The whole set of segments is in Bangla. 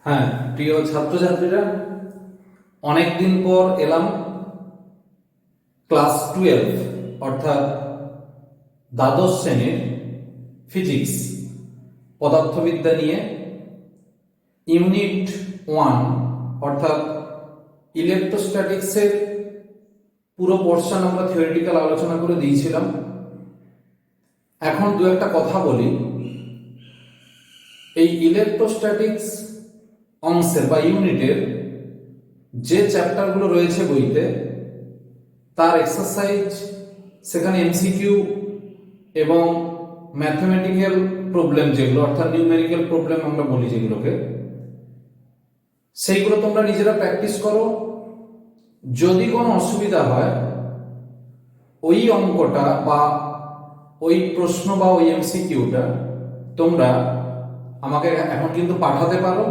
হ্যাঁ, প্রিয় ছাত্রছাত্রীরা, অনেকদিন পর এলাম ক্লাস 12 অর্থাৎ দ্বাদশ শ্রেণীর ফিজিক্স পদার্থবিদ্যা নিয়ে ইউনিট 1 অর্থাৎ ইলেকট্রোস্ট্যাটিক্সের পুরো পোর্শন আমরা থিওরিটিক্যাল আলোচনা করে দিয়েছিলাম। এখন দু একটা কথা বলি। এই ইলেকট্রোস্ট্যাটিক্স অংশের বা ইউনিটের যে চ্যাপ্টারগুলো রয়েছে বইতে, তার এক্সারসাইজ, সেখানে এমসিকিউ এবং ম্যাথমেটিক্যাল প্রবলেম যেগুলো অর্থাৎ নিউমেরিক্যাল প্রবলেম আমরা বলি যেগুলোকে, সেইগুলো তোমরা নিজেরা প্র্যাকটিস করো। যদি কোনো অসুবিধা হয়, ওই অঙ্কটা বা ওই প্রশ্ন বা ওই এমসিকিউটা তোমরা আমাকে এখন কিন্তু পাঠাতে পারো।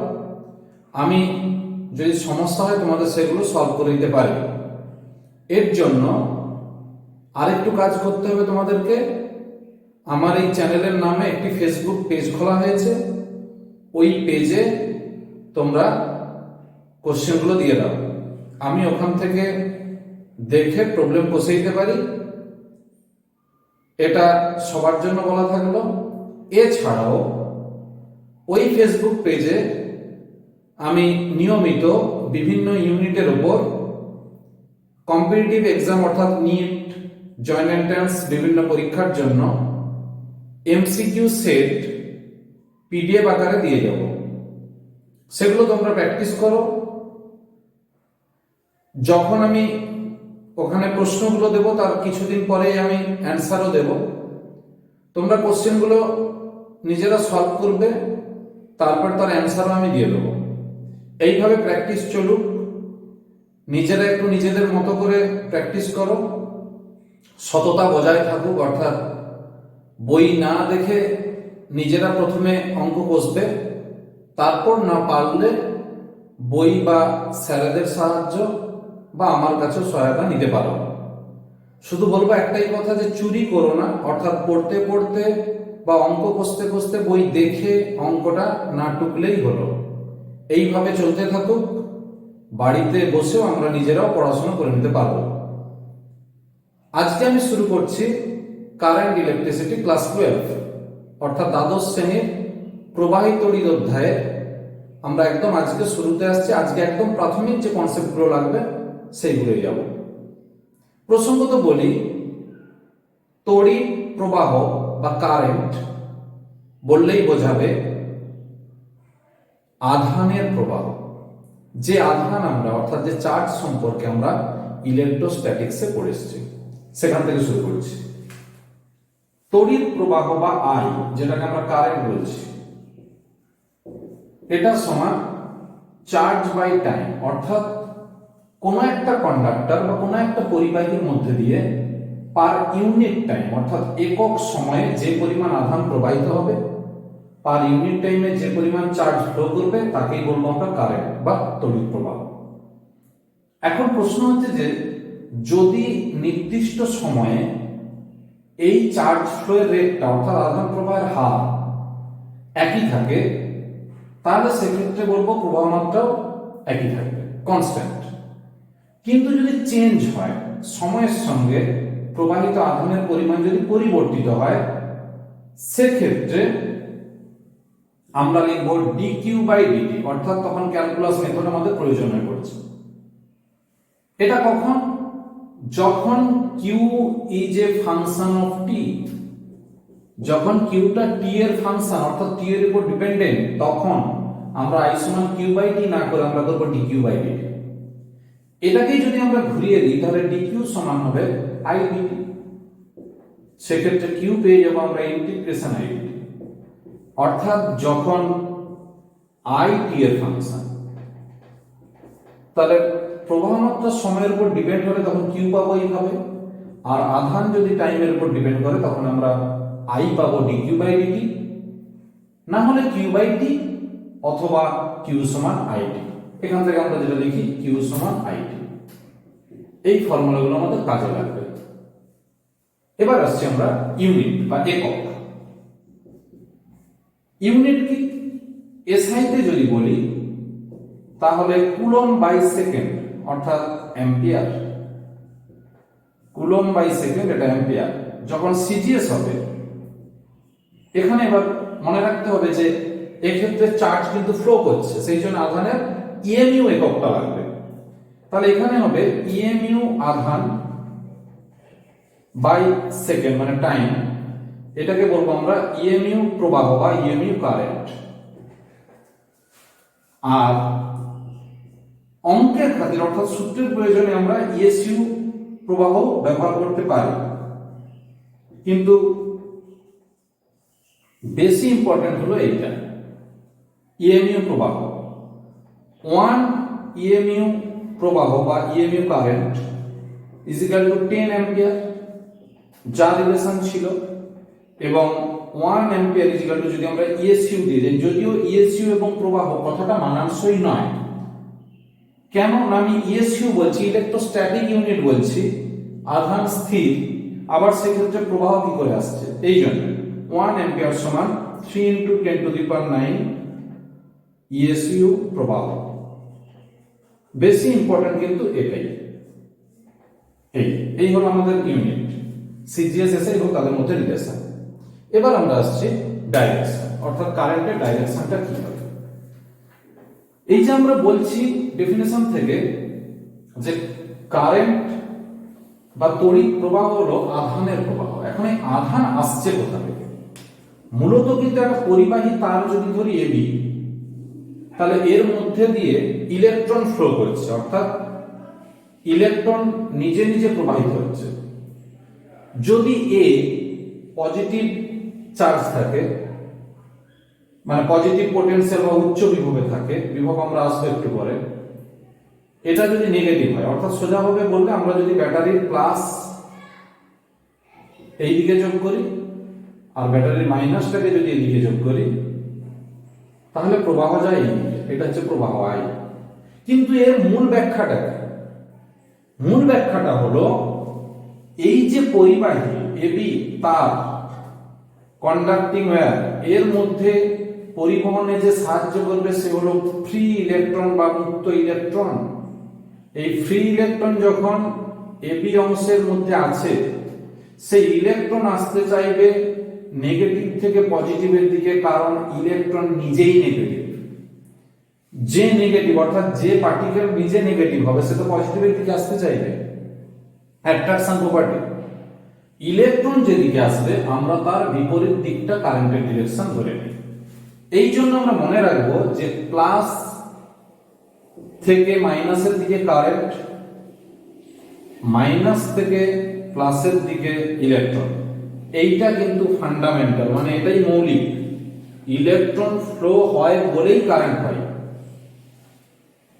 আমি যদি সমস্যা হয় তোমাদের সেগুলো সলভ করে দিতে পারি। এর জন্য আরেকটু কাজ করতে হবে তোমাদেরকে। আমার এই চ্যানেলের নামে একটি ফেসবুক পেজ খোলা হয়েছে, ওই পেজে তোমরা কোশ্চেনগুলো দিয়ে দাও। আমি ওখান থেকে দেখে প্রবলেম কষে দিতে পারি। এটা সবার জন্য বলা থাকলো। এছাড়াও ওই ফেসবুক পেজে আমি নিয়মিত বিভিন্ন ইউনিটের উপর কম্পিটিটিভ এক্সাম অর্থাৎ নিট, জয়েন্ট এন্ট্রান্স বিভিন্ন পরীক্ষার জন্য এমসিকিউ সেট পিডিএফ আকারে দিয়ে যাব। সেগুলো তোমরা প্র্যাকটিস করো। যখন আমি ওখানে প্রশ্নগুলো দেব তার কিছুদিন পরেই আমি অ্যান্সারও দেব। তোমরা কোশ্চেনগুলো নিজেরা সলভ করবে, তারপর তার অ্যান্সারও আমি দিয়ে দেবো। এইভাবে প্র্যাকটিস চলুক। নিজেরা একটু নিজেদের মতো করে প্র্যাকটিস করো, সততা বজায় থাকুক। অর্থাৎ বই না দেখে নিজেরা প্রথমে অঙ্ক কষবে, তারপর না পারলে বই বা স্যারেদের সাহায্য বা আমার কাছে সহায়তা নিতে পারো। শুধু বলবো একটাই কথা, যে চুরি করো না। অর্থাৎ পড়তে পড়তে বা অঙ্ক কষতে কষতে বই দেখে অঙ্কটা না টুকলেই হলো। এইভাবে চলতে থাকুক। বাড়িতে বসেও আমরা নিজেরাও পড়াশোনা করে নিতে পারবো। আজকে আমি শুরু করছি কারেন্ট ইলেকট্রিসিটি ক্লাস 12 অর্থাৎ দ্বাদশ শ্রেণীর প্রবাহী তড়িৎ অধ্যায়ে আমরা একদম আজকে শুরুতে আসছি। আজকে একদম প্রাথমিক যে কনসেপ্টগুলো লাগবে সেইগুলোই যাব। প্রসঙ্গত বলি, তড়িৎ প্রবাহ বা কারেন্ট বললেই বোঝাবে আধানের প্রবাহ। যে আধান আমরা অর্থাৎ যে চার্জ সম্পর্কে আমরা ইলেকট্রোস্ট্যাটিক্সে পড়ে এসেছি, সেখান থেকে শুরু করছি। তড়িৎ প্রবাহ বা আই, যেটাকে আমরা কারেন্ট বলছি, এটা সমান চার্জ বাই টাইম। অর্থাৎ কোনো একটা কন্ডাক্টর বা কোনো একটা পরিবাহীর মধ্যে দিয়ে পার ইউনিট টাইম অর্থাৎ একক সময়ে যে পরিমাণ আধান প্রবাহিত হবে, পার ইউনিট টাইমে যে পরিমাণ চার্জ ফ্লো করবে, তাকেই বলবো আমরা কারেন্ট বা তড়িৎ প্রবাহ। এখন প্রশ্ন হচ্ছে যে যদি নির্দিষ্ট সময়ে এই চার্জ ফ্লো এর রেটটা অর্থাৎ আধান প্রবাহের হার একই থাকে, তাহলে সেক্ষেত্রে বলবো প্রবাহ মাত্রাও একই থাকবে, কনস্ট্যান্ট। কিন্তু যদি চেঞ্জ হয়, সময়ের সঙ্গে প্রবাহিত আধানের পরিমাণ যদি পরিবর্তিত হয়, সেক্ষেত্রে আমরা লিখব ডিকিউ বাই ডিটি। অর্থাৎ তখন ক্যালকুলাস মেথড আমাদের প্রয়োজন হয়ে পড়ছে। এটা কখন? যখন Q is a function of T. যখন কিউটা টি এর ফাংশন অর্থাৎ টি এর উপর ডিপেন্ডেন্ট, তখন আমরা আই সমান কিউ বাই টি না করে আমরা করব ডিকিউ বাই ডিটি। এটাকেই যদি আমরা ঘুরিয়ে দিই, তাহলে ডিকিউ সমান হবে আই ডিটি। সেক্ষেত্রে কিউ পেয়ে যাবো আমরা ইন্টিগ্রেশন আই ডিটি। অর্থাৎ যখন আই টি এর ফাংশন, তাহলে প্রবাহ মাত্রা সময়ের উপর ডিপেন্ড করে তখন কিউ পাবো এইভাবে। আর আধান যদি টাইমের উপর ডিপেন্ড করে তখন আমরা আই পাবো ডিকিউ বাই ডিটি, না হলে কিউ বাই টি অথবা কিউ সমান আই টি। এখান থেকে আমরা যেটা লিখি কিউ সমান আই টি। এই ফর্মুলাগুলো আমাদের কাজে লাগবে। এবার আসছি আমরা ইউনিট বা একক। ইউনিট কি? এসআইতে যদি বলি তাহলে কুলম্ব বাই সেকেন্ড অর্থাৎ অ্যাম্পিয়ার, কুলম্ব বাই সেকেন্ড এটা অ্যাম্পিয়ার যখন সিজিএস হবে। এখানে এবার মনে রাখতে হবে যে এক্ষেত্রে চার্জ কিন্তু ফ্লো করছে, সেই জন্য আধানের ইএমইউ এককটা লাগবে। তাহলে এখানে হবে ইএমইউ আধান বাই সেকেন্ড মানে টাইম, এটাকে বলবো আমরা ইএমইউ প্রবাহ বা ইএমইউ কারেন্ট। আর অঙ্কের খাতির অর্থাৎ সূত্রের প্রয়োজনে আমরা ইএসইউ প্রবাহ ব্যবহার করতে পারি, কিন্তু বেশি ইম্পর্টেন্ট হলো এইটা ইএমইউ প্রবাহ। 1 ইএমইউ প্রবাহ বা EMU current is equal two 10 ampere যা রিলেশন ছিল, এবং 1 অ্যাম্পিয়ার ইজ ইকুয়াল টু যদি আমরা ইএসইউ দিয়ে দিই, যদিও ইএসইউ এবং প্রবাহ কথাটা মানানসই নয়। কেন না আমি ইএসইউ বলছি, ইলেকট্রোস্ট্যাটিক ইউনিট বলছি, আধান স্থির, আবার সেক্ষেত্রে প্রবাহ কি করে আসছে, এই জন্য 1 অ্যাম্পিয়ার সমান 3 × 10⁹ ইএসইউ প্রবাহ। বেশি ইম্পর্টেন্ট কিন্তু এটাই, এই হলো আমাদের ইউনিট, সিজিএস এসআই হোক তাদের মধ্যে রিলেশন। এবার আমরা আসছি ডাইরেকশন, অর্থাৎ কারেন্টের ডাইরেকশনটা কি হবে। এই যে আমরা বলছি ডেফিনেশন থেকে যে কারেন্ট বা তড়িৎ প্রবাহ হলো আধানের প্রবাহ। এখন এই আধান আসছে কোথা থেকে? মূলত কিন্তু একটা পরিবাহী তার যদি ধরি এবি, তাহলে এর মধ্যে দিয়ে ইলেকট্রন ফ্লো করছে, অর্থাৎ ইলেকট্রন নিজে নিজে প্রবাহিত হচ্ছে। যদি এ পজিটিভ চার্জ থাকে, মানে পজিটিভ পোটেনশিয়াল বা উচ্চ বিভবে থাকে, বিভব আমরা আসবো একটু পরে, এটা যদি নেগেটিভ হয়, অর্থাৎ সোজাভাবে বললে আমরা যদি ব্যাটারির প্লাস এই দিকে যোগ করি আর ব্যাটারির মাইনাসটাকে যদি এদিকে যোগ করি, তাহলে প্রবাহ যায় এই দিকে, এটা হচ্ছে প্রবাহ আই। কিন্তু এর মূল ব্যাখ্যাটা কি? মূল ব্যাখ্যাটা হলো এই যে পরিবাহী এবি তার কন্ডাক্টিং ওয়্যার, এর মধ্যে পরিবহনে যে সাহায্য করবে সে হলো ফ্রি ইলেকট্রন বা মুক্ত ইলেকট্রন। এই ফ্রি ইলেকট্রন যখন এবি অংশের মধ্যে আছে, সেই ইলেকট্রন আসতে চাইবে নেগেটিভ থেকে পজিটিভের দিকে, কারণ ইলেকট্রন নিজেই নেগেটিভ। যে নেগেটিভ অর্থাৎ যে পার্টিকেল নিজে নেগেটিভ হবে সে তো পজিটিভের দিকে আসতে চাইবে, অ্যাট্রাকশন প্রপার্টি। ইলেকট্রন যেদিকে আসবে আমরা তার বিপরীত দিকটা কারেন্টের ডিরেকশন ধরে নিই। এই জন্য আমরা মনে রাখবো যে প্লাস থেকে মাইনাসের দিকে কারেন্ট, মাইনাস থেকে প্লাসের দিকে ইলেকট্রন, এইটা কিন্তু ফান্ডামেন্টাল, মানে এটাই মৌলিক। ইলেকট্রন ফ্লো হয় বলেই কারেন্ট হয়।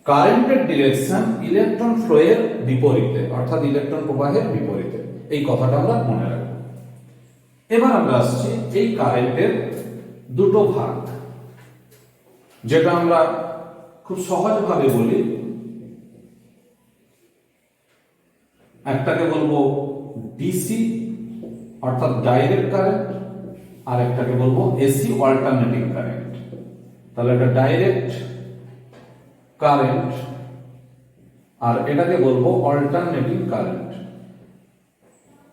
কারেন্টের ডিরেকশন ইলেকট্রন ফ্লো এর বিপরীতে, অর্থাৎ ইলেকট্রন প্রবাহের বিপরীতে, এই কথাটা আমরা মনে রাখবো। এবার আমরা আসছি এই কারেন্টের দুটো ভাগ, যেটা আমরা খুব সহজভাবে বলি। একটাকে বলবো ডিসি অর্থাৎ ডাইরেক্ট কারেন্ট, আর একটাকে বলবো এসি অল্টারনেটিং কারেন্ট। তাহলে এটা ডাইরেক্ট কারেন্ট আর এটাকে বলবো অল্টারনেটিং কারেন্ট।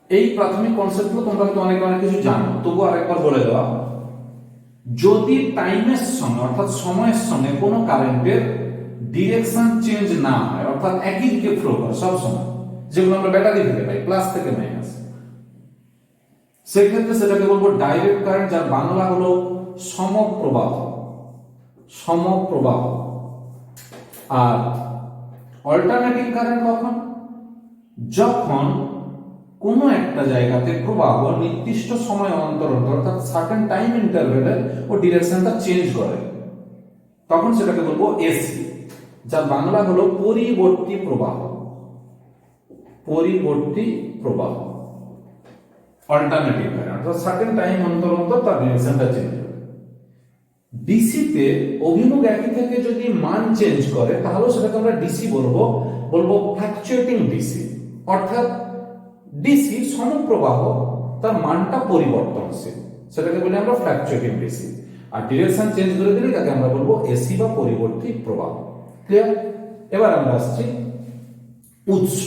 এই প্রাথমিক কনসেপ্টগুলো তোমরা তো অনেক কিছু জানো, তবু আরেকবার বলে দেওয়া। যদি টাইমের সঙ্গে অর্থাৎ সময়ের সঙ্গে কোনো কারেন্টের ডিরেকশন চেঞ্জ না হয়, অর্থাৎ একই দিকে ফ্লো করে সব সময়, যেগুলো আমরা ব্যাটারি থেকে পাই প্লাস থেকে মাইনাস, সেক্ষেত্রে সেটাকে বলবো ডাইরেক্ট কারেন্ট, যার বাংলা হলো সমপ্রবাহ। সমপ্রবাহ। আর অল্টারনেটিং কারেন্ট কখন? যখন কোনো একটা জায়গাতে প্রবাহ নির্দিষ্ট সময় অন্তর অর্থাৎ সার্টেন টাইম ইন্টারভ্যালে ও ডিরেকশনটা চেঞ্জ করে, তখন সেটাকে বলবো এসি, যার বাংলা হলো পরিবর্তী প্রবাহ। পরিবর্তী প্রবাহ অল্টারনেটিভ কারেন্ট, অর্থাৎ সার্টেন টাইম অন্তর অন্তর তার ডিরেকশনটা চেঞ্জ করে। ডিসিতে অভিমুখ একই থেকে যদি মান চেঞ্জ করে, তাহলে সেটাকে আমরা ডিসি বলবো ফ্ল্যাকচুয়েটিং ডিসি, অর্থাৎ ডিসি সমপ্রবাহ, তার মানটা পরিবর্তনশীল, সেটাকে বলি আমরা ফ্ল্যাকচুয়েটিং ডিসি। আর ডিরেকশন চেঞ্জ করে দিলে তাকে আমরা বলবো এসি বা পরিবর্তী প্রবাহ। ক্লিয়ার? এবার আমরা আসছি উৎস,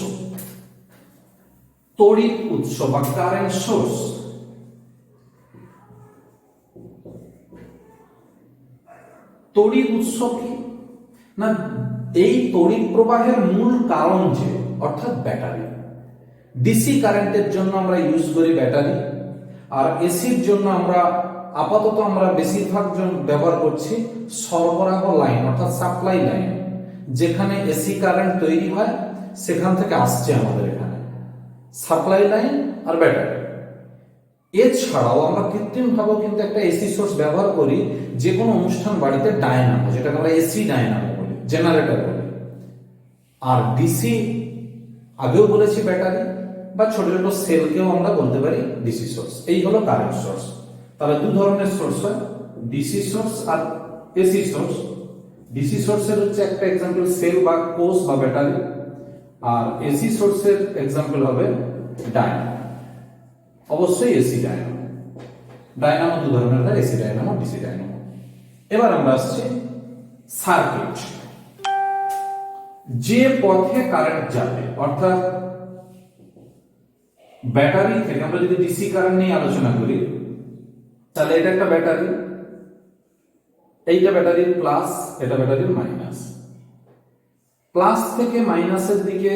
তড়িৎ উৎস বা কারেন্ট সোর্স। তড়িৎ উৎস কি না, এই তড়িৎ প্রবাহের মূল কারণ যে অর্থাৎ ব্যাটারি। ডিসি কারেন্টের জন্য আমরা ইউজ করি ব্যাটারি, আর এসির জন্য আমরা আপাতত বেশিরভাগ ব্যবহার করছি সরবরাহ লাইন অর্থাৎ সাপ্লাই লাইন। যেখানে এসি কারেন্ট তৈরি হয় সেখান থেকে আসছে আমাদের এখানে সাপ্লাই লাইন আর ব্যাটারি। এছাড়াও আমরা কৃত্রিমভাবেও কিন্তু একটা এসি সোর্স ব্যবহার করি, যে কোনো অনুষ্ঠান বাড়িতে ডায়নামো, যেটাকে আমরা এসি ডায়নামো বলি, জেনারেটর বলি। আর ডিসি আগেও বলেছি ব্যাটারি বা ছোট ছোট সেলকেও আমরা বলতে পারি ডিসি সোর্স। এই হলো কারেন্ট সোর্স। তাহলে দু ধরনের সোর্স হয়, ডিসি সোর্স আর এসি সোর্স। ডিসি সোর্সের হচ্ছে একটা এক্সাম্পল সেল বা কোষ বা ব্যাটারি, আর এসি সোর্সের এক্সাম্পল হবে ডায়নামো। অবশ্যই এসি ডায়নামো। ডায়নামো দু ধরনের হয়, এসি ডায়নামো, ডিসি ডায়নামো। এবার আমরা আসছি সার্কিট। যে পথে কারেন্ট যাবে, অর্থাৎ ব্যাটারি থেকে আমরা যদি ডিসি কারেন্ট নিয়ে আলোচনা করি, তাহলে এটা একটা ব্যাটারি, এইটা ব্যাটারির প্লাস, এটা ব্যাটারির মাইনাস। প্লাস থেকে মাইনাসের দিকে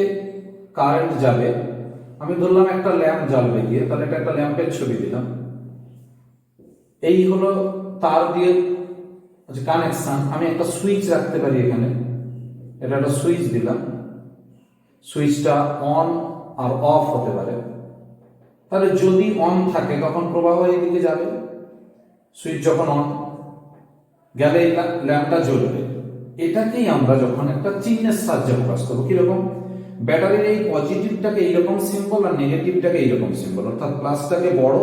কারেন্ট যাবে। আমি ধরলাম একটা ল্যাম্প জ্বালবে গিয়ে, তাহলে এটা একটা ল্যাম্পের ছবি দিলাম। এই হলো তার দিয়ে কানেকশন। আমি একটা সুইচ রাখতে পারি এখানে, এটা একটা সুইচ দিলাম, সুইচটা অন আর অফ হতে পারে। তাহলে যদি অন থাকে তখন প্রবাহ এইদিকে যাবে, সুইচ যখন অন গেলে ল্যাম্পটা জ্বলবে। এটাকেই আমরা যখন একটা চিহ্নের সাহায্যে প্রকাশ করবো, কিরকম, ব্যাটারির এই পজিটিভটাকে এইরকম সিম্বল আর নেগেটিভটাকে এইরকম সিম্বল, অর্থাৎ প্লাসটাকে বড়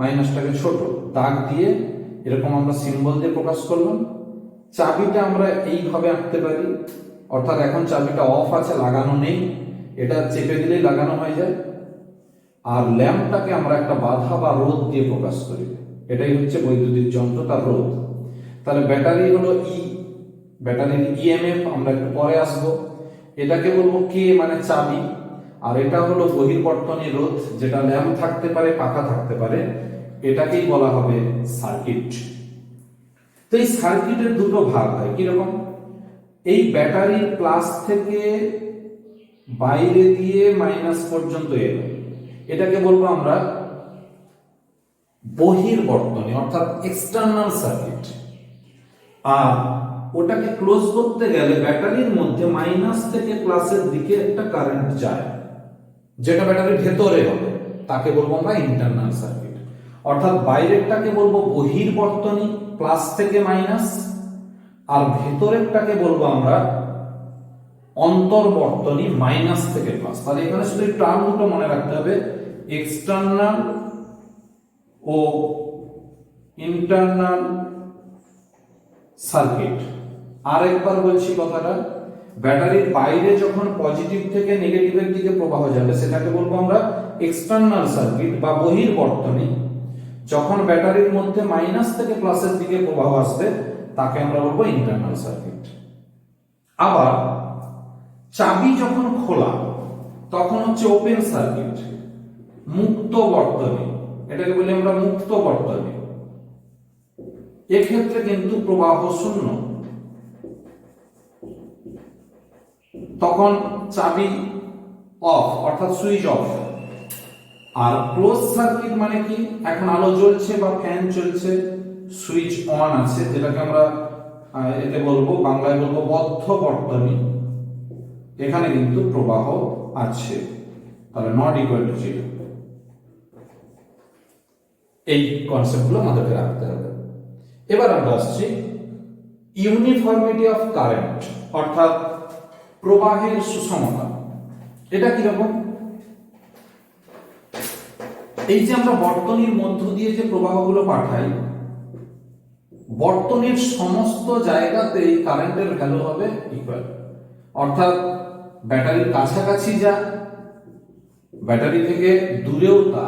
মাইনাসটাকে ছোট দাগ দিয়ে এরকম আমরা সিম্বল দিয়ে প্রকাশ করলাম। চাবিটা আমরা এইভাবে আঁকতে পারি, অর্থাৎ এখন চাবিটা অফ আছে, লাগানো নেই, এটা চেপে দিলেই লাগানো হয়ে যায়। আর ল্যাম্পটাকে আমরা একটা বাধা বা রোধ দিয়ে প্রকাশ করি, এটাই হচ্ছে বৈদ্যুতিক যন্ত্র, তার রোধ। তাহলে ব্যাটারি হলো ই, ব্যাটারির ইএমএফ আমরা একটু পরে আসবো। এটাকে বলবো কে মানে চাবি, আর এটা হলো বহির্বর্তনী রোধ, যেটা ল্যাম্প থাকতে পারে, পাখা থাকতে পারে, এটাকেই বলা হবে সার্কিট। তো এই সার্কিটের দুটো ভাগ হয়, কিরকম, এই ব্যাটারির প্লাস থেকে বাইরে দিয়ে মাইনাস পর্যন্ত এলো, এটাকে বলবো আমরা বহির্বর্তনী অর্থাৎ এক্সটার্নাল সার্কিট। আর ওটাকে ক্লোজ করতে গেলে ব্যাটারির মধ্যে মাইনাস থেকে প্লাসের দিকে একটা কারেন্ট যায়, যেটা ব্যাটারির ভেতরে হবে, তাকে বলবো আমরা ইন্টারনাল সার্কিট। অর্থাৎ বাইরেরটাকে বলবো বহির্বর্তনী প্লাস থেকে মাইনাস, আর ভেতরেরটাকে বলবো আমরা অন্তর্বর্তনী মাইনাস থেকে প্লাস। তাহলে এখানে শুধু টার্ম দুটো মনে রাখতে হবে, এক্সটার্নাল ও ইন্টারনাল সার্কিট। আর একবার বলছি কথাটা, ব্যাটারির বাইরে যখন পজিটিভ থেকে নেগেটিভের দিকে প্রবাহ যাবে সেটাকে বলবো আমরা এক্সটার্নাল সার্কিট বা বহির্বর্তনী। যখন ব্যাটারির মধ্যে মাইনাস থেকে প্লাসের দিকে প্রবাহ আসবে তাকে আমরা বলবো ইন্টারনাল সার্কিট। আবার চাবি যখন খোলা তখন হচ্ছে ওপেন সার্কিট, মুক্ত বর্তনী, এটাকে বলি আমরা মুক্ত বর্তনী। এক্ষেত্রে কিন্তু প্রবাহ শূন্য, তখন চাবি অফ অর্থাৎ সুইচ অফ। আর ক্লোজ সার্কিট মানে কি, এখন আলো জ্বলছে বা ফ্যান চলছে, সুইচ অন আছে, যেটাকে আমরা এতে বলবো, বাংলায় বলবো বদ্ধ বর্তনী, এখানে কিন্তু প্রবাহ আছে, তাহলে নট ইকুয়াল টু জিরো। এই কনসেপ্টগুলো আমাদেরকে রাখতে হবে। এবার আমরা আসছি ইউনিফর্মিটি অফ কারেন্ট অর্থাৎ প্রবাহের সুষমতা। এটা কিরকম, এই যে আমরা বর্তনীর মধ্য দিয়ে যে প্রবাহগুলো পাঠাই, বর্তনীর সমস্ত জায়গাতেই কারেন্টের ভ্যালু হবে ইকুয়াল। অর্থাৎ ব্যাটারির কাছাকাছি যা, ব্যাটারি থেকে দূরেও তা,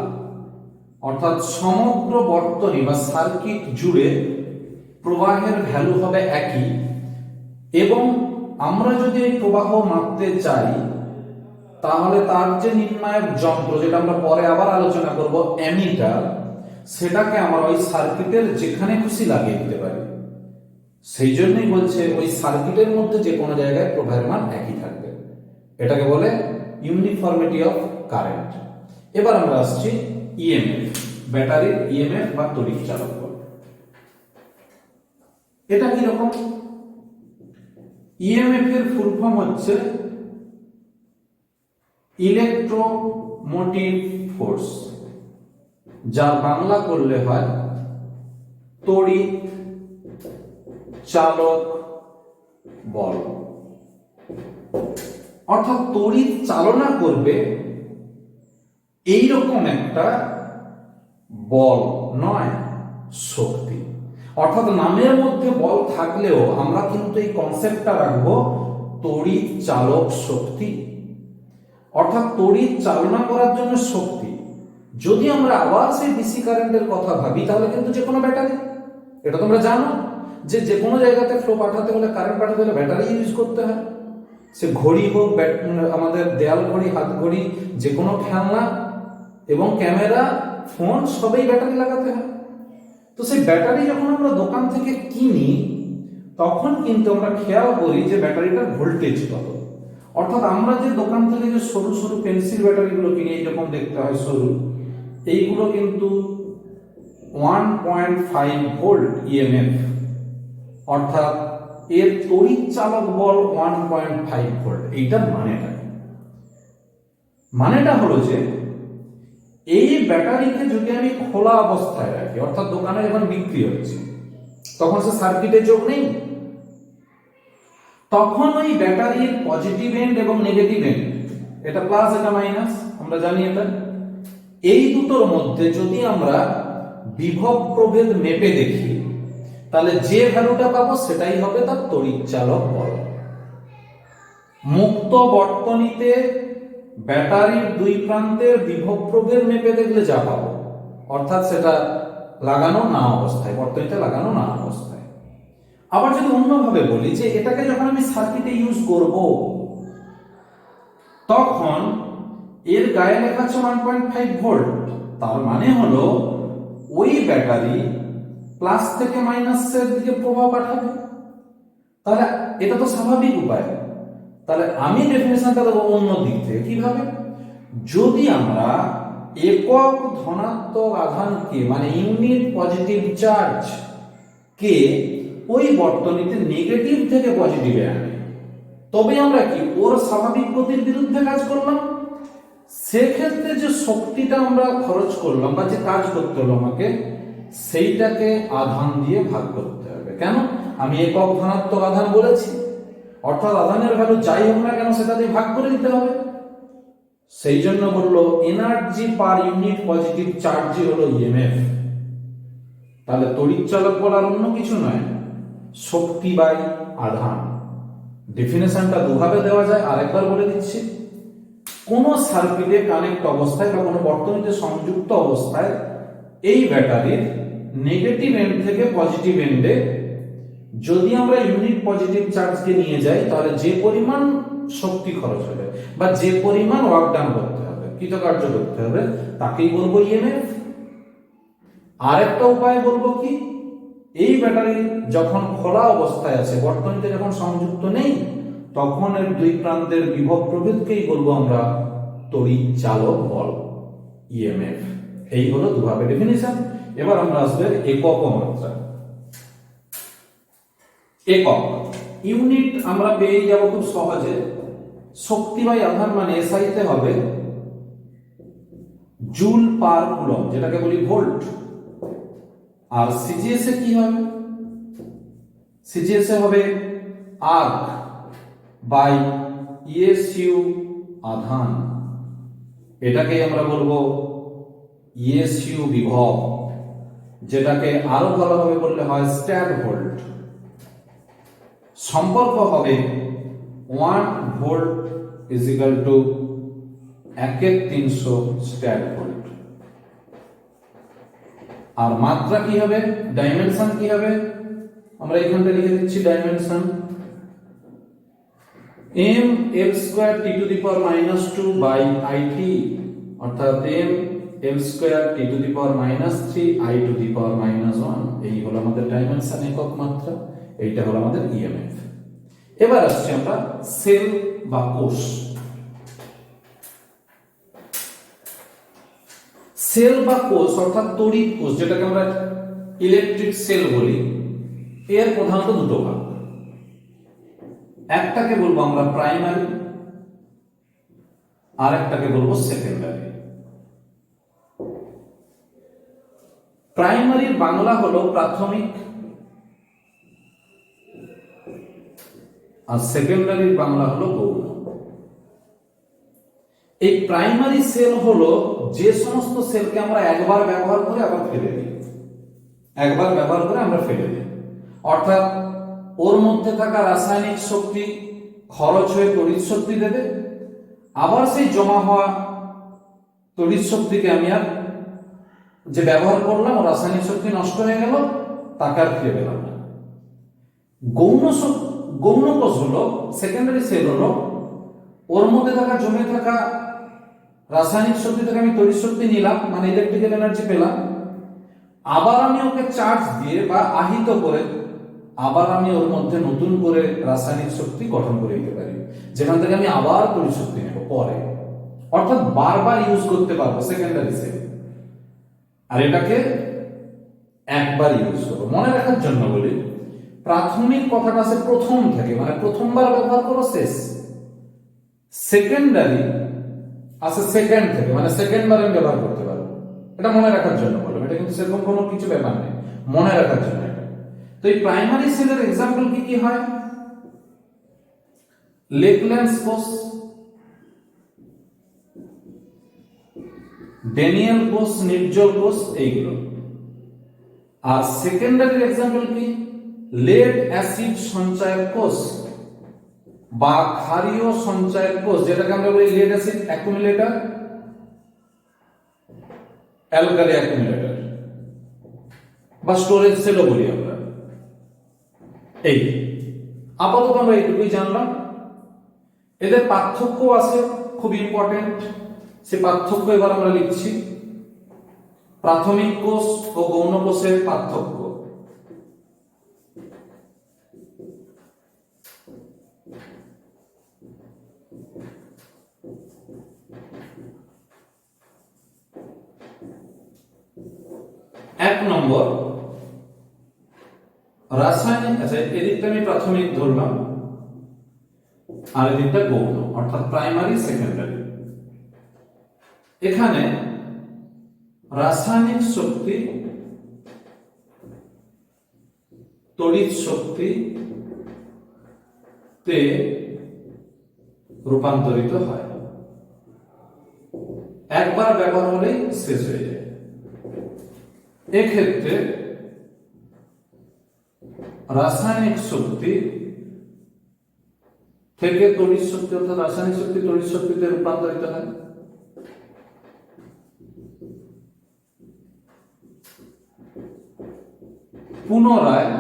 অর্থাৎ সমগ্র বর্তনী বা সার্কিট জুড়ে প্রবাহের ভ্যালু হবে একই। এবং আমরা যদি এই প্রবাহ মাপতে চাই তাহলে তার যে নির্ণায়ক যন্ত্র, যেটা আমরা পরে আবার আলোচনা করব, অ্যামিটার, সেটাকে আমরা ওই সার্কিটের যেখানে খুশি লাগিয়ে দিতে পারি। সেই জন্যই বলছে ওই সার্কিটের মধ্যে যে কোনো জায়গায় প্রবাহের মান একই থাকবে, এটাকে বলে ইউনিফর্মিটি অফ কারেন্ট। এবার আমরা আসছি ইএমএফ, ব্যাটারির ইএমএফ বা তড়িৎ চালক বল। এটা কি রকম? ইএমএফ এর ফুল ফর্ম হচ্ছে ইলেকট্রোমোটিভ ফোর্স, যার বাংলা করলে হয় তড়িৎ চালক বল। অর্থাৎ তড়িৎ চালনা করবে এইরকম একটা বল নয়, শক্তি। অর্থাৎ নামের মধ্যে বল থাকলেও আমরা কিন্তু এই কনসেপ্টটা রাখবো তড়িৎ চালক শক্তি, অর্থাৎ তড়িৎ চালনা করার জন্য শক্তি। যদি আমরা আবার সেই ডিসি কারেন্টের কথা ভাবি তাহলে কিন্তু যে কোনো ব্যাটারি, এটা তোমরা জানো যে কোনো জায়গাতে ফ্লো পাঠাতে হলে, কারেন্ট পাঠাতে হলে ব্যাটারি ইউজ করতে হয়। সে ঘড়ি হোক, আমাদের দেয়াল ঘড়ি, হাত ঘড়ি, যে কোনো খেলনা এবং ক্যামেরা, ফোন, সবই ব্যাটারি লাগাতে হয়। তো সেই ব্যাটারি যখন আমরা দোকান থেকে কিনি তখন কিন্তু আমরা খেয়াল করি যে ব্যাটারিটার ভোল্টেজ কত। অর্থাৎ আমরা যে দোকান থেকে যে সরু সরু পেন্সিল ব্যাটারিগুলো কিনি, এইরকম দেখতে হয় সরু, এইগুলো কিন্তু 1.5 ভোল্ট ইএমএফ, অর্থাৎ এর তড়িৎ চালক বল 1.5 ভোল্ট। এইটার মানেটা হলো যে এই ব্যাটারিকে যদি আমি খোলা অবস্থায় রাখি, অর্থাৎ দোকানে যখন বিক্রি হচ্ছে তখন সে সার্কিটে যোগ নেই, তখন ওই ব্যাটারির পজিটিভ এন্ড এবং নেগেটিভ এন্ড, এটা প্লাস এটা মাইনাস, আমরা জানি এটা, এই দুটোর মধ্যে যদি আমরা বিভব প্রভেদ মেপে দেখি তাহলে যে ভ্যালুটা পাবো সেটাই হবে তার তড়িৎ চালক বল। মুক্ত বর্তনীতে ব্যাটারির দুই প্রান্তের বিভব প্রভেদ মেপে দেখলে যা পাবো, অর্থাৎ সেটা লাগানো না অবস্থায়, বর্তনীতে লাগানো না অবস্থায়। আবার যদি অন্যভাবে বলি যে এটাকে যখন আমি সার্কিটে ইউজ করব তখন এর গায়ে লেখা আছে 1.5 ভোল্ট, তার মানে হলো ওই ব্যাটারি প্লাস থেকে মাইনাসের দিকে প্রভাব পাঠাবে। তাহলে এটা তো স্বাভাবিক উপায়। তাহলে আমি ডেফিনেশনটা দেবো অন্য দিক থেকে। কিভাবে? যদি আমরা একক ধনাত্মক আধানকে, মানে ইউনিট পজিটিভ চার্জ কে ওই বর্তনীতে নেগেটিভ থেকে পজিটিভে আনি, তবে আমরা কি ওর স্বাভাবিক গতির বিরুদ্ধে কাজ করলাম। সেক্ষেত্রে যে শক্তিটা আমরা খরচ করলাম বা যে কাজ করতে হলো আমাকে, সেইটাকে আধান দিয়ে ভাগ করতে হবে। কেন? আমি একক ধনাত্মক আধান বলেছি, অর্থাৎ আধানের ভ্যালু যাই হোক না কেন সেটা দিয়ে ভাগ করে দিতে হবে। সেই জন্য বললো এনার্জি পার ইউনিট পজিটিভ চার্জই হলো ইএমএফ। তাহলে তড়িৎ চালক বলার অন্য কিছু নয়, শক্তি বাই আধান। ডেফিনেশনটা দুভাবে দেওয়া যায়, আরেকবার বলে দিচ্ছি। কোন সার্কিটে কানেক্ট অবস্থায় বা কোনো বর্তনীতে সংযুক্ত অবস্থায় এই ব্যাটারির নেগেটিভ এন্ড থেকে পজিটিভ এন্ডে যদি আমরা ইউনিট পজিটিভ চার্জকে নিয়ে যাই তাহলে যে পরিমাণ শক্তি খরচ হবে বা যে পরিমাণ ওয়ার্ক ডান করতে হবে, কৃতকার্য করতে হবে, তাকেই বলবো ইএমএফ। আরেকটা উপায় বলবো কি, এই ব্যাটারি যখন খোলা অবস্থায় আছে, বর্তনীতে যখন সংযুক্ত নেই, তখন এর দুই প্রান্তের বিভব প্রভেদকেই বলবো আমরা তড়িৎ চালক বল, ইএমএফ। এই হলো দুভাবে ডেফিনিশন। এবার আমরা আসবে একক ও মাত্রা। একক, ইউনিট আমরা পেয়ে যাব খুব সহজে। শক্তি বাই আধান মানে এসআইতে হবে জুল পার কুলম, যেটাকে বলি ভোল্ট। আর সিজিএস এ কি হবে? সিজিএস এ হবে আর্ক বাই ইএসইউ আধান, এটাকে আমরা বলবো ইএসইউ বিভব, যেটাকে আরো ভালোভাবে বললে হয় স্ট্যাট ভোল্ট। সম্পর্ক হবে 1 volt is equal to 1/300 stat volt. আর মাত্রা কি হবে, ডাইমেনশন কি হবে, আমরা এখানটা লিখে দিচ্ছি dimension. m l square t to the power -2 by it, অর্থাৎ m l square t to the power -3 i to the power -1, এই হলো আমাদের ডাইমেনশন, একক মাত্রা। এইটা হলো আমাদের ইএমএফ। এবার আসছে আমরা সেল বা কোষ। সেল বা কোষ অর্থাৎ তড়িৎ কোষ, যেটাকে আমরা ইলেকট্রিক সেল বলি, এর প্রধানত দুটো ভাগ। একটাকে বলবো আমরা প্রাইমারি, আর একটাকে বলবো সেকেন্ডারি। প্রাইমারির বাংলা হলো প্রাথমিক, আর সেকেন্ডারির বাংলা হলো গৌণ। এই প্রাইমারি সেল হলো যে সমস্ত সেলকে আমরা একবার ব্যবহার করে আবার ফেলে দিই, একবার ব্যবহার করে আমরা ফেলে দিই, অর্থাৎ ওর মধ্যে থাকা রাসায়নিক শক্তি খরচ হয়ে তড়িৎ শক্তি দেবে, আবার সেই জমা হওয়া তড়িৎ শক্তিকে আমি আর যে ব্যবহার করলাম, ও রাসায়নিক শক্তি নষ্ট হয়ে গেল, তাকে আর ফিরে পেলাম না। গৌণ কোষ হলো, সেকেন্ডারি সেল হলো, ওর মধ্যে থাকা জমে থাকা রাসায়নিক শক্তি থেকে আমি তড়িৎ শক্তি নিলাম, মানে ইলেকট্রিক্যাল এনার্জি পেলাম, আবার আমি ওকে চার্জ দিয়ে বা আহিত করে আবার আমি ওর মধ্যে নতুন করে রাসায়নিক শক্তি গঠন করে দিতে পারি, যেখান থেকে আমি আবার তড়িৎ শক্তি নেব পরে, অর্থাৎ বারবার ইউজ করতে পারবো সেকেন্ডারি সেল। আর এটাকে একবার ইউজ করবো। মনে রাখার জন্য বলি, প্রাথমিক কথাটা আছে প্রথম থেকে, মানে প্রথমবার ব্যবহার করো শেষ। সেকেন্ডারি আছে সেকেন্ড থেকে, মানে সেকেন্ডবার আমি ব্যবহার করতে পারবো। এটা মনে রাখার জন্য বললাম, এটা কিন্তু সেরকম কোনো কিছু ব্যাপার নেই, মনে রাখার জন্য এটা। তো এই প্রাইমারি সেলের এক্সাম্পল কি কি হয়? লেকল্যান্ডস কোষ, ড্যানিয়েল কোষ, নির্জল কোষ, এইগুলো। আর সেকেন্ডারি এক্সাম্পল কি? লেড অ্যাসিড সঞ্চয়ের কোষ বা ক্ষারীয় সঞ্চয়ের কোষ, যেটাকে আমরা বলি lead acid accumulator, alkali accumulator বা স্টোরেজ সেলও বলি আমরা। এই আপাতত আমরা এইটুকুই জানলাম। এদের পার্থক্য আছে, খুব ইম্পর্টেন্ট। সে পার্থক্য এবার আমরা লিখছি। প্রাথমিক কোষ ও গৌণ কোষের পার্থক্য। এক নম্বর, রাসায়নিক, আচ্ছা এদিকটা আমি প্রাথমিক ধরলাম আর এদিকটা গৌণ, অর্থাৎ প্রাইমারি সেকেন্ডারি। এখানে রাসায়নিক শক্তি তড়িৎ শক্তি তে রূপান্তরিত হয়, একবার ব্যবহার হলেই শেষ হয়ে যায়। এক্ষেত্রে রাসায়নিক শক্তি থেকে তড়িৎ শক্তি, অর্থাৎ রাসায়নিক শক্তি তড়িৎ শক্তিতে রূপান্তরিত হয়। পুনরায়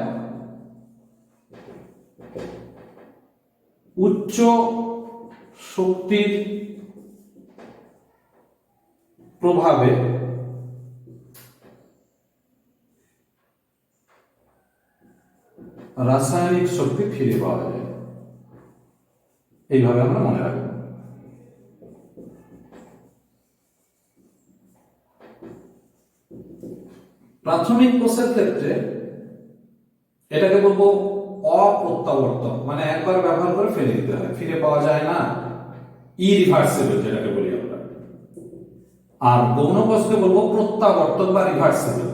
উচ্চ শক্তির প্রভাবে রাসায়নিক শক্তি ফিরে পাওয়া যায়। এইভাবে আমরা মনে রাখবো। প্রাথমিক কোষের ক্ষেত্রে এটাকে বলবো অপ্রত্যাবর্তক, মানে একবার ব্যবহার করে ফেলে দিতে হয়, ফিরে পাওয়া যায় না, ইরিভার্সিবল যেটাকে বলি আমরা। আর গৌণ কোষকে বলবো প্রত্যাবর্তক বা রিভার্সিবল।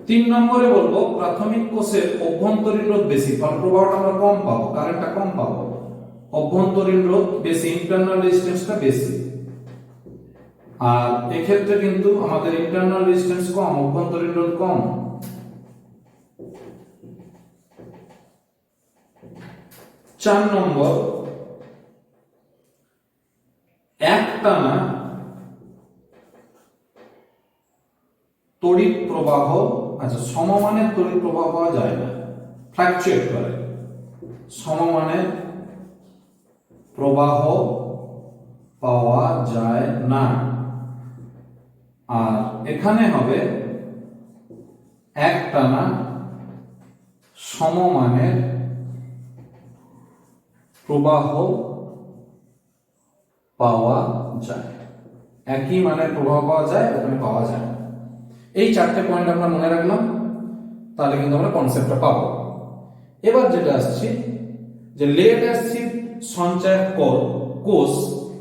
3 নম্বরে বলবো প্রাথমিক কোষের অভ্যন্তরীণ রোধ বেশি, ফল প্রবাহটা আমরা কম পাবো, কারেন্টটা কম পাবো, অভ্যন্তরীণ রোধ বেশি, ইন্টারনাল রেজিস্ট্যান্সটা বেশি। আর এক্ষেত্রে কিন্তু আমাদের ইন্টারনাল রেজিস্ট্যান্স কম, অভ্যন্তরীণ রোধ কম। 4 নম্বর, একটানা তড়িৎ প্রবাহ, আচ্ছা সমমানের তড়িৎ প্রবাহ পাওয়া যায় না, ফ্ল্যাকচুয়েট করে। সমমানের প্রবাহ পাওয়া যায় না। আর এখানে হবে একটানা সমমানের প্রবাহ পাওয়া যায়। একই মানের প্রবাহ পাওয়া যায়, ওখানে পাওয়া যায়। এই চারটে পয়েন্ট আমরা মনে রাখলাম, তাহলে কিন্তু আমরা কনসেপ্টটা পাবো। এবার যেটা আসছে যে লেড অ্যাসিড সঞ্চয় কোষ,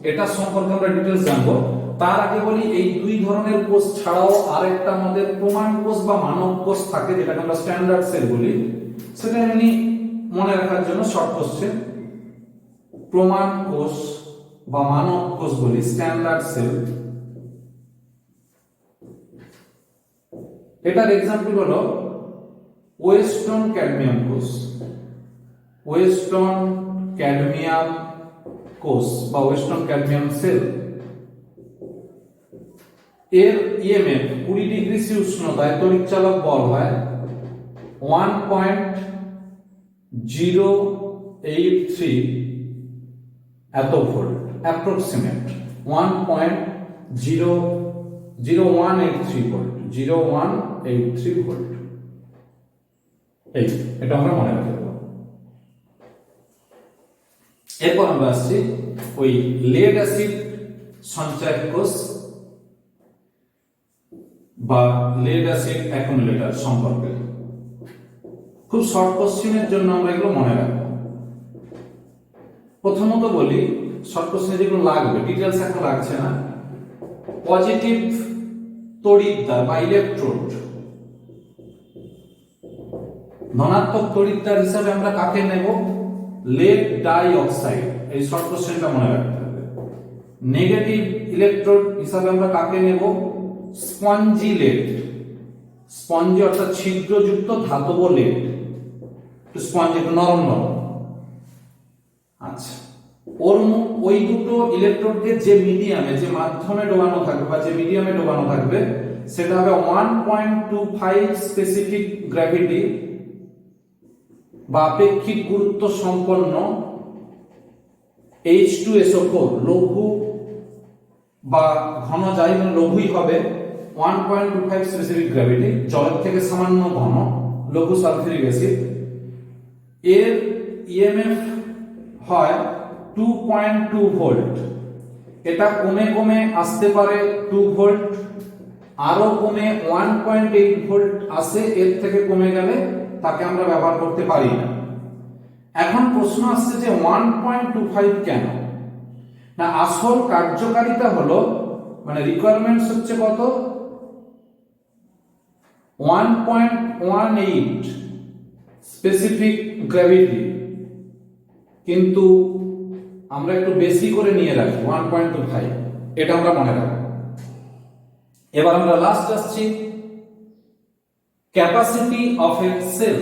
এটা সম্পর্কে আমরা ডিটেইলস জানবো। তার আগে বলি এই দুই ধরনের কোষ ছাড়াও আরেকটা আমাদের প্রমাণ কোষ বা মানব কোষ থাকে, যেটাকে আমরা স্ট্যান্ডার্ড সেল বলি। সেটা এমনি মনে রাখার জন্য শর্ট কোশ্চেন। প্রমাণ কোষ বা মানব কোষ বলি, স্ট্যান্ডার্ড সেল। এটার এক্সাম্পল হলো ওয়েস্টন ক্যাডমিয়াম কোষ। ওয়েস্টন ক্যাডমিয়াম কোষ বা ওয়েস্টন ক্যাডমিয়াম সেল, এর ইএমএফ 20 ডিগ্রি সি উষ্ণতায় তড়িৎচালক বল হয় 1.083 এত ভোল্ট, অ্যাপ্রক্সিমেট 1.0183 ভোল্ট, 0183 ভোল্ট। এটা আমরা মনে রাখতে পারবো। এরপর আমরা আসছি ওই লেড অ্যাসিড সঞ্চয় কোষ বা লেড অ্যাসিড অ্যাকুমুলেটর সম্পর্কে। খুব শর্ট কোশ্চেনের জন্য আমরা এগুলো মনে রাখবো। প্রথমত বলি, শর্ট কোশ্চেনে যেগুলো লাগবে, ডিটেলস এখন লাগছে না। পজিটিভ তড়িৎদ্বার বা ইলেকট্রোড, ধনাত্মক তড়িৎদ্বার হিসাবে আমরা কাকে নেব? Lead die oxide. এই শর্ট কোশ্চেনটা মনে রাখতে হবে। নেগেটিভ ইলেকট্রোড হিসাবে আমরা কাকে নেব? Spongy lead. স্পঞ্জি অর্থাৎ ছিদ্রযুক্ত ধাতব লেড, স্পঞ্জ একটু নরম নরম। আচ্ছা, ওই দুটো ইলেকট্রোডকে যে মিডিয়ামে, যে মাধ্যমে ডোবানো থাকবে বা যে মিডিয়ামে ডোবানো থাকবে, সেটা হবে 1.25 স্পেসিফিক গ্র্যাভিটি বা আপেক্ষিক গুরুত্ব সম্পন্ন H2SO4 লঘু বা ঘন যাই হোক লঘুই হবে। 1.25 স্পেসিফিক গ্র্যাভিটি, জলের থেকে সামান্য ঘন, লঘু সালফিউরিক অ্যাসিড। এর ইএমএফ হয় 2.2 ভোল্ট। এটা কমে কমে আসতে পারে 2 ভোল্ট, আরো কমে 1.8 ভোল্ট আসে। এর থেকে কমে গেলে তাকে আমরা ব্যবহার করতে পারি না। এখন প্রশ্ন আসছে যে 1.25 কেন? না, আসল কার্যকারিতা হলো, মানে রিকোয়ারমেন্টস হচ্ছে কত? 1.18 স্পেসিফিক গ্র্যাভিটি, কিন্তু আমরা একটু বেশি করে নিয়ে রাখি 1.25। এটা আমরা মনে রাখবো। এবার আমরা লাস্ট আসছি capacity of a cell.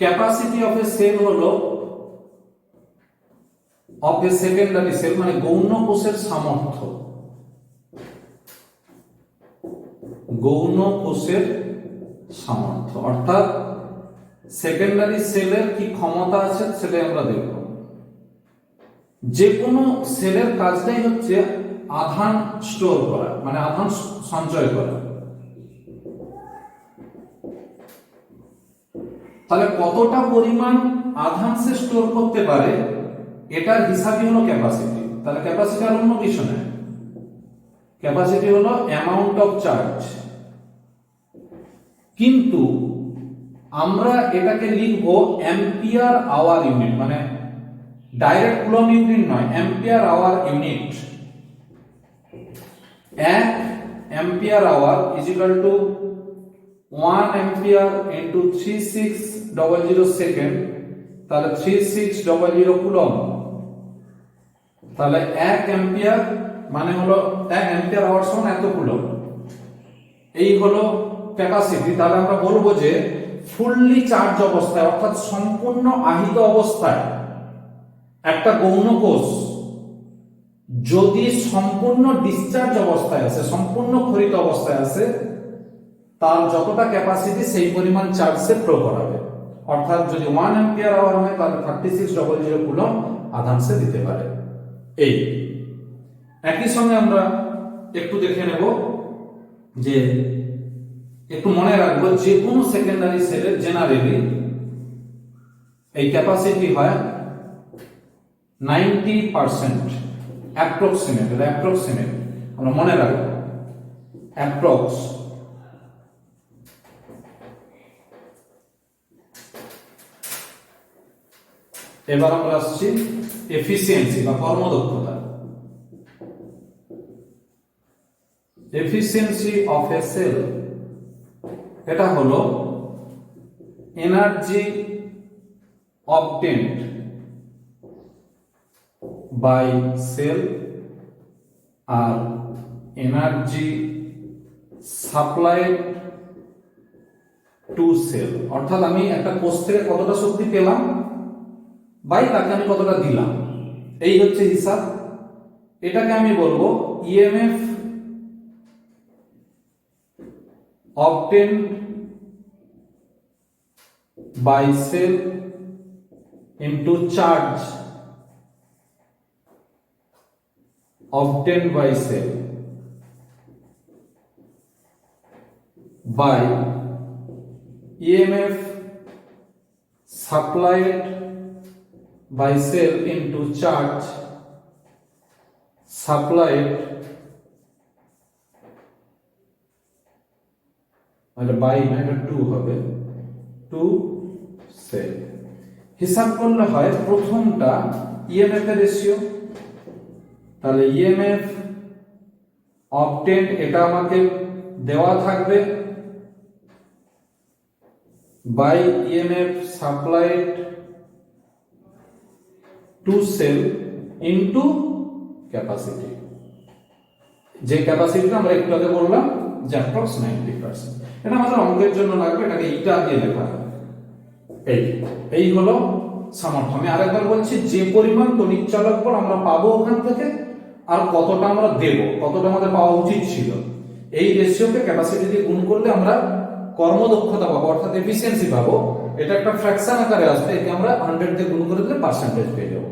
Capacity of a cell হলো অফ এ সেকেন্ডারি সেল, মানে গৌণ কোষের সামর্থ্য। গৌণ কোষের সামর্থ্য অর্থাৎ সেকেন্ডারি সেলের কি ক্ষমতা আছে সেটাই আমরা দেখব। যে কোনো সেলের কাজটাই হচ্ছে আধান স্টোর করা, মানে আধান সঞ্চয় করা। তাহলে কতটা পরিমাণ আধান সে স্টোর করতে পারে, এটার হিসাবই হলো ক্যাপাসিটি। তাহলে ক্যাপাসিটি আর অন্য কিছু নয়, ক্যাপাসিটি হলো অ্যামাউন্ট অফ চার্জ। কিন্তু আমরা এটাকে লিখবো অ্যাম্পিয়ার আওয়ার ইউনিট, মানে ডাইরেক্ট কুলম ইউনিট নয়, ampere hour unit. 1 ampere hour is equal to 1 ampere into 3600 second, তাহলে 3600 কুলম। তাহলে 1 অ্যাম্পিয়ার মানে হলো 1 অ্যাম্পিয়ার আওয়ার সমান এত কুলম। এই হলো ক্যাপাসিটি। তাহলে আমরা বলবো যে ফুললি চার্জ অবস্থায় অর্থাৎ সম্পূর্ণ আহিত অবস্থায় একটা গৌণ কোষ যদি সম্পূর্ণ ডিসচার্জ অবস্থায় আছে, সম্পূর্ণ ক্ষরিত অবস্থায় আছে, তার যতটা ক্যাপাসিটি সেই পরিমাণ চার্জ সে ফ্লো করাবে। অর্থাৎ যদি 1 অ্যাম্পিয়ার আওয়ার হয় তাহলে 3600 কুলম্ব আধান সে দিতে পারে। এই একই সঙ্গে আমরা একটু দেখে নেব যে একটু মনে রাখবো যে কোনো সেকেন্ডারি সেলের জেনারেলি এই ক্যাপাসিটি হয় 90% অ্যাপ্রক্সিমেট আমরা মনে রাখবো অ্যাপ্রক্স। এবার আমরা আসছি এফিসিয়েন্সি বা কর্মদক্ষতা। এফিসিয়েন্সি অফ এ সেল এটা হলো এনার্জি obtained by cell আর এনার্জি সাপ্লাইড টু সেল। অর্থাৎ আমি একটা কোষ থেকে কতটা শক্তি পেলাম বাই তাকে আমি কতটা দিলাম, এই হচ্ছে হিসাব। এটাকে আমি বলবো EMF obtained by cell into charge obtained by cell by EMF supplied by cell into charge supplied মানে বাই না, এটা 2 হবে, টু সেল। হিসাব করলে হয় প্রথমটা ইএমএফ এর রেশিও, তাহলে ইএমএফ অবটেন্ড এটা আমাকে দেওয়া থাকবে by EMF supplied to cell into capacity. যে ক্যাপাসিটিটা আমরা একটু আগে বললাম যে অ্যাপ্রক্স 90%। এটা আমাদের অঙ্কের জন্য লাগবে, এটাকে ইটা দিয়ে লেখা হবে। এই হলো সামর্থ্য। আমি আরেকবার বলছি, যে পরিমাণ তড়িৎ চালক বল আমরা পাবো ওখান থেকে আর কতটা আমরা দেব, কতটা আমাদের পাওয়া উচিত ছিল, এই রেশিওকে ক্যাপাসিটি দিয়ে গুণ করলে আমরা কর্মদক্ষতা পাবো, অর্থাৎ এফিসিয়েন্সি পাবো। এটা একটা ফ্র্যাকশন আকারে আসবে, একে আমরা 100 দিয়ে গুণ করে দিলে পার্সেন্টেজ পেয়ে যাবো।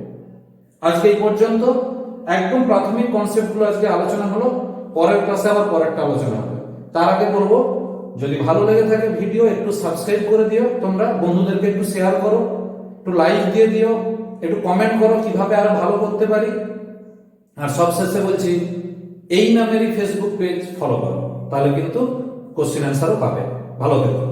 আজকে এই পর্যন্ত একদম প্রাথমিক কনসেপ্টগুলো আজকে আলোচনা হলো। পরের ক্লাসে আবার পরেরটা আলোচনা হবে। তার আগে বলবো, যদি ভালো লেগে থাকে ভিডিও একটু সাবস্ক্রাইব করে দিও, তোমরা বন্ধুদেরকে একটু শেয়ার করো, একটু লাইক দিয়ে দিও, একটু কমেন্ট করো কিভাবে আরো ভালো করতে পারি। আর সবশেষে বলছি, এই নামেরই ফেসবুক পেজ ফলো করো, তাহলে কিন্তু কোশ্চেন অ্যান্সারও পাবে। ভালো থেকো।